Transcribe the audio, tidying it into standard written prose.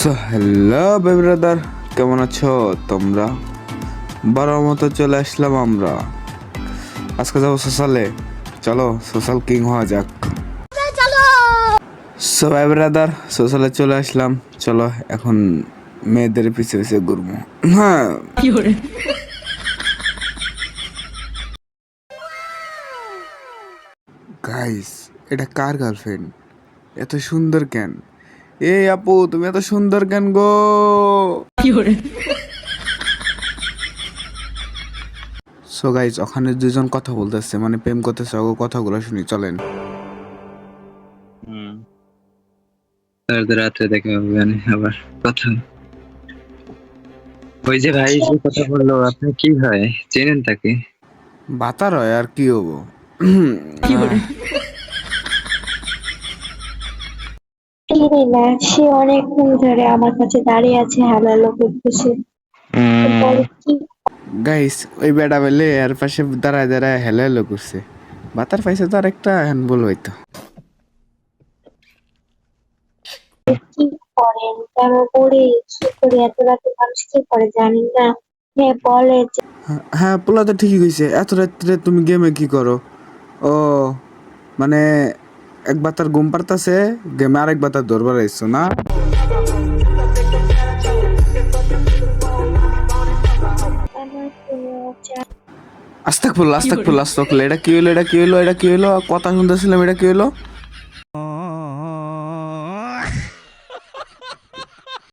Hello baby brother, কেমন আছো তোমরা? বড় মতো চলে আসলাম আমরা। আজকে যাবো সোশ্যালে, চলো সোশ্যাল কিং হওয়া যাক। সো বেবি ব্রাদার, সোশ্যালে চলে আসলাম, চলো এখন মেয়েদের পিছে পিছে ঘুরবো। হ্যাঁ, গাইস, এটা কার গার্লফ্রেন্ড? এত সুন্দর কেন? এই আপু, তুমি এত সুন্দর কেন গো? সো গাইজ, ওখানে দুজন কথা বলতেছে, মানে প্রেম করতেছে। ও কথাগুলো শুনি, চলেন। হুম, তাহলে রাত্রে দেখা হবে জানি আবার কথা। ওই যে ভাই যে কথা বললো, আপনি কি হয় চেনেন তাকে? বাতার হয় আর কি হবো। চিনি না, সে অনেকক্ষণ ধরে আমার কাছে দাঁড়িয়ে আছে হালালো করতেছে। বলে কি গাইস, ওই বেটা বেলে এর পাশে দাঁড়ায় দাঁড়ায় হেলো হেলো করছে। বাতার পাইছে তো আর একটা হ্যান বলবো তো। কি করেন কেন করে কি করে এত রাতে মানুষ কি করে জানেন না? হ্যাঁ বলে যে হ্যাঁ, পোলা তো ঠিকই কইছে। এত রাত্রে তুমি গেমে কি করো? ও মানে একবার তার ঘুম পারতাছে, গেমে আরেকবার তার ধরবার আইছো না? আমার কোনো আস্তাগফিরুল্লাহ, আস্তাগফিরুল্লাহ, আস্তাগফিরুল্লাহ। এটা কি হইলো? এটা কি হইলো? এটা কি হইলো? কথা শুনতেছিলাম, এটা কি হইলো?